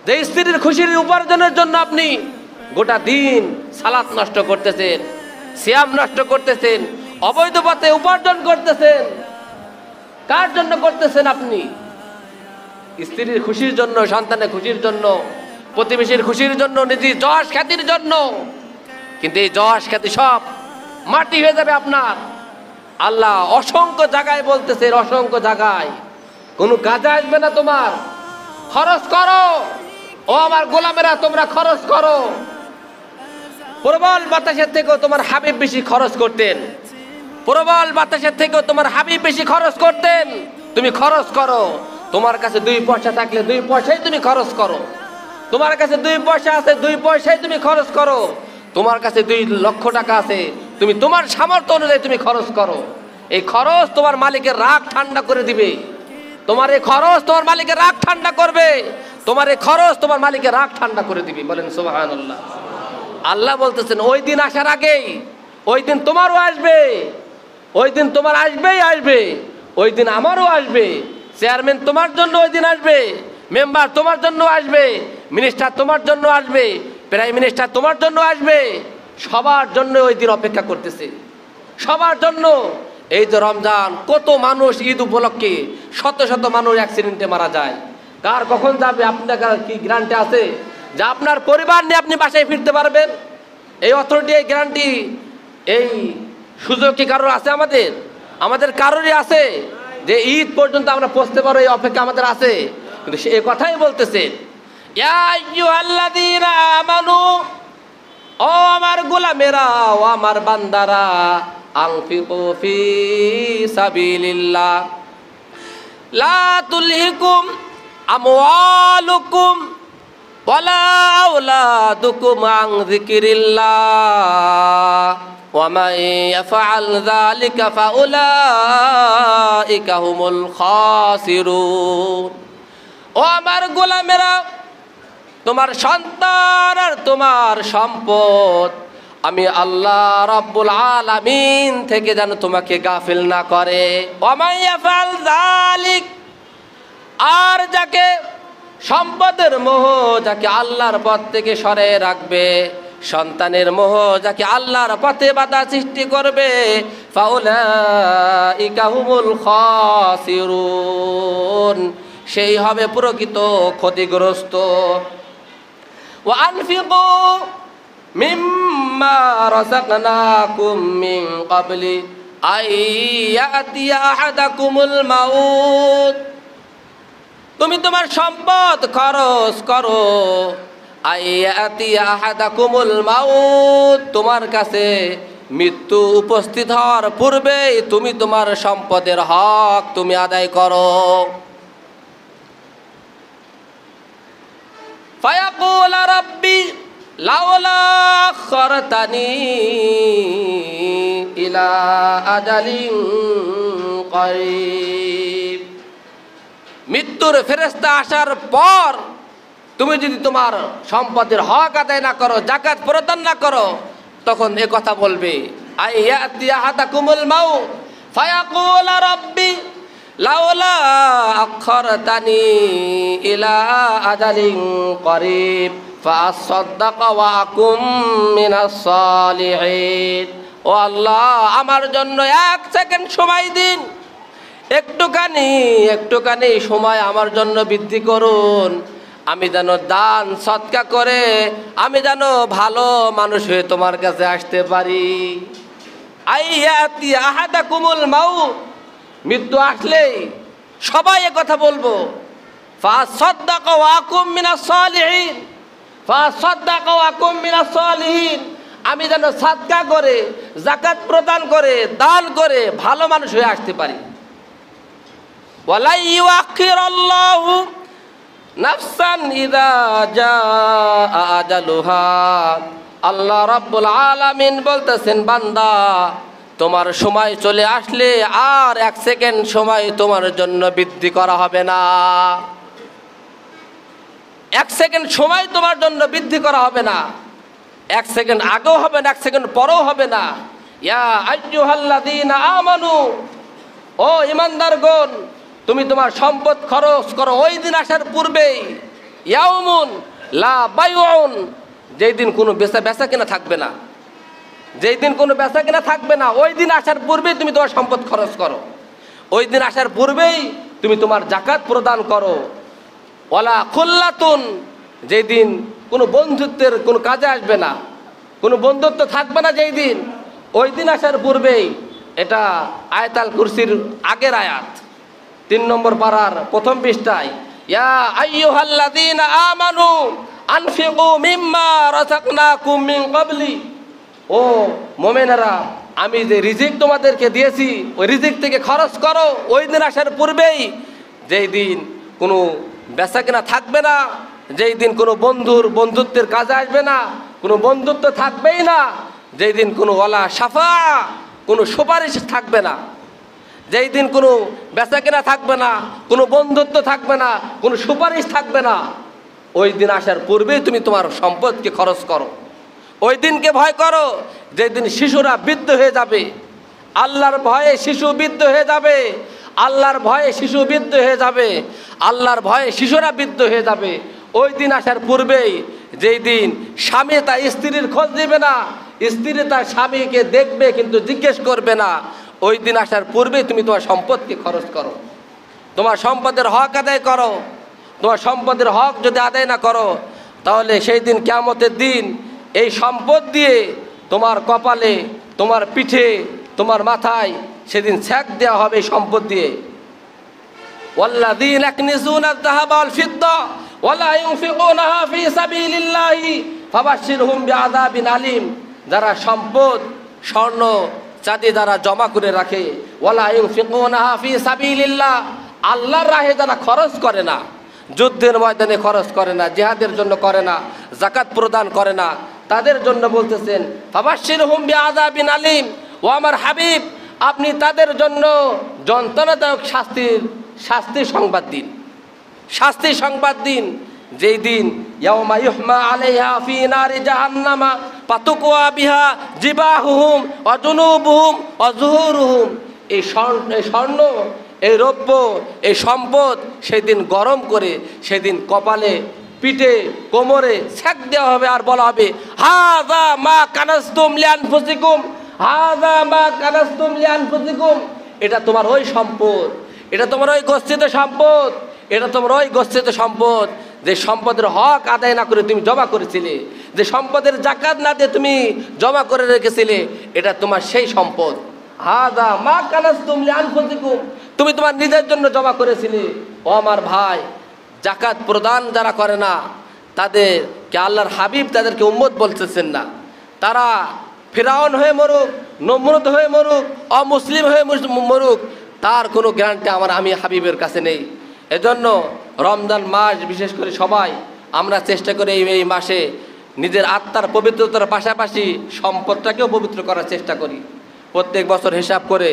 যে স্ত্রীর খুশির উপার্জনের জন্য আপনি গোটা দিন সালাত নষ্ট করতেছেন, সিয়াম নষ্ট করতেছেন, অবৈধ পথে উপার্জন করতেছেন। কার জন্য করতেছেন আপনি? স্ত্রীর খুশির জন্য, সন্তানের খুশির জন্য, প্রতিবেশীর খুশির জন্য, নিজের যশ খ্যাতির জন্য। কিন্তু এই যশ খ্যাতি সব মাটি হয়ে যাবে আপনার। আল্লাহ অসংখ্য জায়গায় বলতেছে, অসংখ্য জায়গায় কোনো কাজে আসবে না তোমার। খরচ করো ও আমার গোলামেরা, তোমরা খরচ করো। প্রবল বাতাসের থেকেও তোমার হাবিব বেশি খরচ করতেন, প্রবল বাতাসের থেকেও তোমার হাবিব বেশি খরচ করতেন। তুমি খরচ করো। তোমার কাছে 2 পয়সা থাকলে 2 পয়সাই তুমি খরচ করো। তোমার কাছে 2 পয়সা আছে, 2 পয়সাই তুমি খরচ করো। তোমার কাছে 2 লক্ষ টাকা আছে, তুমি তোমার সামর্থ্য অনুযায়ী তুমি খরচ করো। এই খরচ তোমার মালিকের রাগ ঠান্ডা করে দিবে। তোমার এই খরচ তোমার মালিকের রাগ ঠান্ডা করবে। তোমার এই খরচ তোমার মালিকের রাগ ঠান্ডা করে দিবে। বলেন সুবহানাল্লাহ। আল্লাহ বলতেছেন ওই দিন আসার আগেই, ওই দিন তোমারও আসবে, ওই দিন তোমার আসবেই আসবে, ওই দিন আমারও আসবে। চেয়ারম্যান তোমার জন্য ওই দিন আসবে, মেম্বার তোমার জন্য আসবে, মিনিস্টার তোমার জন্য আসবে, প্রাইম মিনিস্টার তোমার জন্য আসবে। সবার জন্য ওই দিন অপেক্ষা করতেছে, সবার জন্য। এই যে রমজান, কত মানুষ ঈদ উপলক্ষে শত শত মানুষ অ্যাক্সিডেন্টে মারা যায়। কার কখন যাবে আপনার কি গ্যারান্টি আছে যে আপনার পরিবার নিয়ে আপনি বাসায় ফিরতে পারবেন? এই অথরিটি, এই গ্যারান্টি, এই সুযোগ কি কারোর আছে? আমাদের কারোরই আছে যে ঈদ পর্যন্ত আমরা পৌঁছতে পারবো? এই অপেক্ষা আমাদের আছে। কিন্তু সে কথাই বলতেছে, ইয়া আইয়ুহাল্লাযীনা আমানু, ও আমার গোলামেরা, ও আমার বান্দারা, আনফিকু ফি সাবিলিল্লাহ লা তুলহিকুম আমওয়ালুকুম ওয়ালা আওলাদুকুম আন যিকিরিল্লাহ ওয়া মান ইয়াফআল যালিকা ফাউলাইকা হুমুল খাসিরুন। ও আমার গোলামেরা, তোমার সন্তান আর তোমার সম্পদ আমি আল্লাহ রাব্বুল আলামিন থেকে যেন তোমাকে গাফিল না করে। ওয়া মান ইয়াফআল যালিক, আর যাকে সম্পদের মোহ যাকে আল্লাহর পথ থেকে সরে রাখবে, সন্তানের মোহ যাকে আল্লাহর পথে বাধা সৃষ্টি করবে, ফাউলাইকা হুমুল খাসিরুন, সেই হবে প্রকৃত ক্ষতিগ্রস্ত। ওয়া আনফিকু মিম্মা রাযাকনাকুম মিন ক্বাবলি আইয়াতিয়া আহাদাকুমুল মাউত, তুমি তোমার সম্পদ খরচ করো। আইয়াতিয়া আহাদাকুমুল মাউত, তোমার কাছে মৃত্যু উপস্থিত হওয়ার পূর্বেই তুমি তোমার সম্পদের হক তুমি আদায় করো। ফায়াকুল রাব্বি লাউলা আখরতানি ইলা আজালিন করিব, মৃত্যুর ফেরেশতা আসার পর তুমি যদি তোমার সম্পদের হক আদায় না করো, যাকাত প্রদান না করো, তখন এ কথা বলবে, আইয়াতি আহাদাকুমুল মাউত ফায়াকুল রাব্বি লাউলা আখরতানি ইলা আজালিন করিব ফাআসাদদাকা ওয়া আকুম মিনাস সালিহিন। ও আল্লাহ, আমার জন্য 1 সেকেন্ড সময় দিন, একটুখানি সময় আমার জন্য বৃদ্ধি করুন। আমি যেন দান সদকা করে আমি যেন ভালো মানুষ হয়ে তোমার কাছে আসতে পারি। আইয়াতি আহাদাকুমুল মাউত, মৃত্যু আসলেই সবাই এ কথা বলবো, ফাসাদদাকা ওয়া আকুম মিনাস সালিহিন, ফাসাদদাকা ওয়া আকুম মিনাস সালিহিন, আমি যেন সাদকা করে, যাকাত প্রদান করে, দান করে ভালো মানুষ হয়ে আসতে পারি। ওয়ালা ইউআখিরুল্লাহু নাফসান ইযা জাআ আজালুহা, আল্লাহ রাব্বুল আলামিন বলতেছেন, বান্দা তোমার সময় চলে আসলে আর 1 সেকেন্ড সময় তোমার জন্য বৃদ্ধি করা হবে না। 1 সেকেন্ড সময় তোমার জন্য বৃদ্ধি করা হবে না। 1 সেকেন্ড আগেও হবে না, 1 সেকেন্ড পরেও হবে না। ইয়া আইয়ুহাল্লাযীনা আমানু, ও ঈমানদারগণ, তুমি তোমার সম্পদ খরচ করো ওই দিন আসার পূর্বেই, ইয়াউমুন লা বাইউন, যেই দিন কোনো বেচা কেনা থাকবে না, যেই দিন কোনো বেচা কেনা থাকবে না, ওই দিন আসার পূর্বেই তুমি তোমার সম্পদ খরচ করো, ওই দিন আসার পূর্বেই তুমি তোমার জাকাত প্রদান করো। ওয়ালা খুল্লাতুন, যেই দিন কোনো বন্ধুত্বের কোনো কাজে আসবে না, কোনো বন্ধুত্ব থাকবে না যেই দিন, ওই দিন আসার পূর্বেই। এটা আয়াতুল কুরসির আগের আয়াত, 3 নম্বর পারার প্রথম পৃষ্ঠায়। ইয়া আইয়ুহাল্লাযীনা আমানু আনফিকু মিম্মা রাযাকনাকুম মিন ক্বাবলি, ও মুমিনেরা, আমি যে রিজিক তোমাদেরকে দিয়েছি ওই রিজিক থেকে খরচ করো ওই দিন আসার পূর্বেই, যেই দিন কোনো বেচাকেনা থাকবে না, যেই দিন কোনো বন্ধুত্বের কাজে আসবে না, কোনো বন্ধুত্ব থাকবেই না, যেই দিন কোনো ওয়ালা সাফা, কোনো সুপারিশ থাকবে না, যেই দিন কোনো বেচাকেনা থাকবে না, কোনো বন্ধুত্ব থাকবে না, কোনো সুপারিশ থাকবে না, ওই দিন আসার পূর্বেই তুমি তোমার সম্পদকে খরচ করো। ওই দিনকে ভয় করো যেই দিন শিশুরা বৃদ্ধ হয়ে যাবে, আল্লাহর ভয়ে শিশু বৃদ্ধ হয়ে যাবে, আল্লাহর ভয়ে শিশু বৃদ্ধ হয়ে যাবে, আল্লাহর ভয়ে শিশুরা বৃদ্ধ হয়ে যাবে। ওই দিন আসার পূর্বেই, যেই দিন স্বামী তার স্ত্রীর খোঁজ নেবে না, স্ত্রী তার স্বামীকে দেখবে কিন্তু জিজ্ঞেস করবে না, ওই দিন আসার পূর্বেই তুমি তোমার সম্পদকে খরচ করো, তোমার সম্পদের হক আদায় করো। তোমার সম্পদের হক যদি আদায় না করো, তাহলে সেই দিন কিয়ামতের দিন এই সম্পদ দিয়ে তোমার কপালে, তোমার পিঠে, তোমার মাথায় সেদিন ছ্যাক দেওয়া হবে এই সম্পদ দিয়ে। ওয়াল্লাযীনা ইয়াকনিজুনা আয-যাহাবা ওয়াল ফিদ্দা ওয়া লা ইউনফিকুনাহা ফী সাবিলিল্লাহি ফাবাশশিরহুম বিআযাবিন আলীম, যারা সম্পদ স্বর্ণ চাঁদি যারা জমা করে রাখে, ওয়া লা ইউনফিকুনাহা ফী সাবিলিল্লাহ, আল্লাহর রাহে যারা খরচ করে না, যুদ্ধের ময়দানে খরচ করে না, জিহাদের জন্য করে না, যাকাত প্রদান করে না, তাদের জন্য বলতেছেন ফাবাশশিরহুম বিআযাবিন আলীম, ও আমার হাবিব আপনি তাদের জন্য যন্ত্রণাদায়ক শাস্তির সংবাদ দিন, শাস্তির সংবাদ দিন। যেই দিন ইয়াউমা ইউহমা আলাইহা ফি নারি জাহান্নামা ফাতুকওয়া বিহা জিবাহুহুম ওয়া জুনুবুহুম ওয়া যুহুরুহুম, এই স্বর্ণ, এই রৌপ্য, এই সম্পদ সেদিন গরম করে সেদিন কপালে, পিঠে, কোমরে ছ্যাক দেওয়া হবে, আর বলা হবে হাযা মা কানাসতুম লিআনফুসিকুম, হাযা মা কানাসতুম লিআনফুসিকুম, এটা তোমার ওই সম্পদ, এটা তোমার ওই গচ্ছিত সম্পদ, এটা তোমার ওই গচ্ছিত সম্পদ, যে সম্পদের হক আদায় না করে তুমি জমা করেছিলে, যে সম্পদের যাকাত না দিয়ে তুমি জমা করে রেখেছিলে, এটা তোমার সেই সম্পদ। হাযা মা কানাসতুম লিআনফুসিকুম, তুমি তোমার নিজের জন্য জমা করেছিলে। ও আমার ভাই, যাকাত প্রদান যারা করে না তাদেরকে আল্লাহর হাবিব তাদেরকে উম্মত বলতেছেন না, তারা ফিরাউন হয়ে মরুক, নমরুদ হয়ে মরুক, অমুসলিম হয়ে মরুক, তার কোনো গ্যারান্টি আমি হাবিবের কাছে নেই। এজন্য রমজান মাস বিশেষ করে সবাই আমরা চেষ্টা করি এই মাসে নিজের আত্মার পবিত্রতার পাশাপাশি সম্পদটাকেও পবিত্র করার চেষ্টা করি। প্রত্যেক বছর হিসাব করে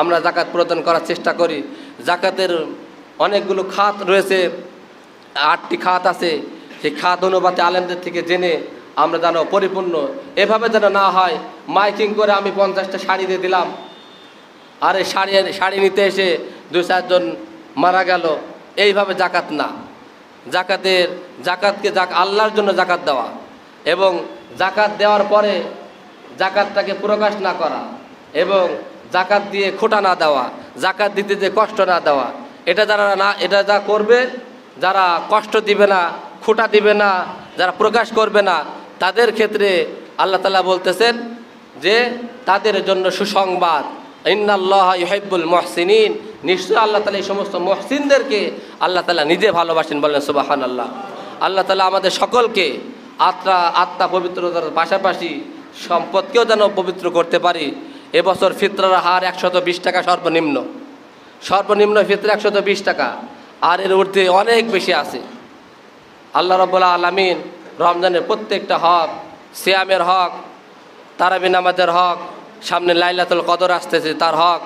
আমরা যাকাত প্রদান করার চেষ্টা করি। যাকাতের অনেকগুলো খাত রয়েছে, 8টি খাত আছে, সেই খাত অনুপাতে আলেমদের থেকে জেনে আমরা যেন পরিপূর্ণ, এভাবে যেন না হয় মাইকিং করে আমি 50টা শাড়ি দিয়ে দিলাম, আর এই শাড়ি নিতে এসে 2-4 জন মারা গেল, এইভাবে জাকাত না। জাকাতকে আল্লাহর জন্য জাকাত দেওয়া, এবং জাকাত দেওয়ার পরে জাকাতটাকে প্রকাশ না করা, এবং জাকাত দিয়ে খোটা না দেওয়া, জাকাত দিতে যে কষ্ট না দেওয়া, এটা যা করবে, যারা কষ্ট দিবে না, খোটা দিবে না, যারা প্রকাশ করবে না, তাদের ক্ষেত্রে আল্লাহ তাআলা বলতেছেন যে তাদের জন্য সুসংবাদ, ইন্নাল্লাহা ইউহিব্বুল মুহসিনিন, নিশ্চয় আল্লাহ তাআলা এই সমস্ত মুহসিনদেরকে আল্লাহ তাআলা নিজে ভালোবাসেন, বলেন সুবহানাল্লাহ। আল্লাহ তাআলা আমাদের সকলকে আত্মা পবিত্রতার পাশাপাশি সম্পদকেও যেন পবিত্র করতে পারি। এবছর ফিতরার হার 120 টাকা সর্বনিম্ন ফিতরা 120 টাকা, আর এর ঊর্ধ্বে অনেক বেশি আছে। আল্লাহ রাব্বুল আলামিন রমজানের প্রত্যেকটা হক, সিয়ামের হক, তারাবি নামাজের হক, সামনে লাইলাতুল কদর আসতেছে তার হক,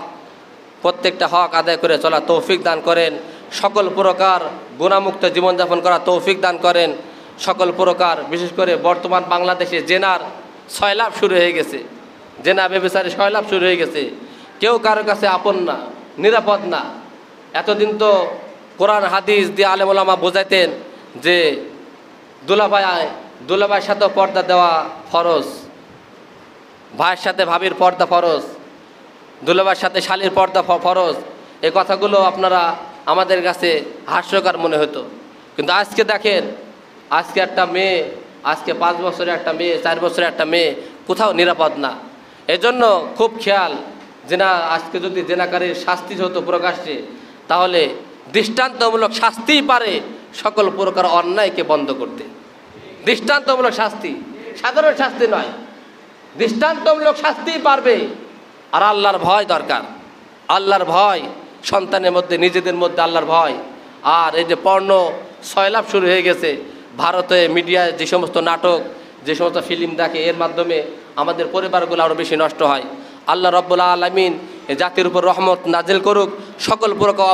প্রত্যেকটা হক আদায় করে চলা তৌফিক দান করেন। সকল প্রকার গুনাহমুক্ত জীবনযাপন করা তৌফিক দান করেন। সকল প্রকার, বিশেষ করে বর্তমান বাংলাদেশে জেনার 6 লাভ শুরু হয়ে গেছে, জেনা বেবিচারে 6 লাভ শুরু হয়ে গেছে। কেউ কারোর কাছে আপন না, নিরাপদ না। এতদিন তো কোরআন হাদিস দিয়ে আলেম ওলামা বোঝাইতেন যে দুলাভাইয়ের সাথেও পর্দা দেওয়া ফরজ, ভাইয়ের সাথে ভাবির পর্দা ফরজ, দুলাভাইয়ের সাথে শালীর পর্দা ফরজ। এই কথাগুলো আপনারা আমাদের কাছে হাস্যকর মনে হতো, কিন্তু আজকে দেখেন, আজকে একটা মেয়ে, আজকে 5 বছরের একটা মেয়ে, 4 বছরের একটা মেয়ে কোথাও নিরাপদ না। এজন্য খুব খেয়াল, আজকে যদি জেনাকারীর শাস্তি হতো প্রকাশ্যে, তাহলে দৃষ্টান্তমূলক শাস্তিই পারে সকল প্রকার অন্যায়কে বন্ধ করতে। দৃষ্টান্তমূলক শাস্তি, সাধারণ শাস্তি নয়, দৃষ্টান্তমূলক শাস্তিই পারবে। আর আল্লাহর ভয় দরকার, আল্লাহর ভয় সন্তানের মধ্যে, নিজেদের মধ্যে আল্লাহর ভয়। আর এই যে পর্ণ সয়লাভ শুরু হয়ে গেছে ভারতে, মিডিয়ায় যে সমস্ত নাটক, যে সমস্ত ফিল্ম দেখে, এর মাধ্যমে আমাদের পরিবারগুলো আরও বেশি নষ্ট হয়। আল্লাহ রাব্বুল আলামিন এই জাতির উপর রহমত নাজিল করুক, সকল প্রকার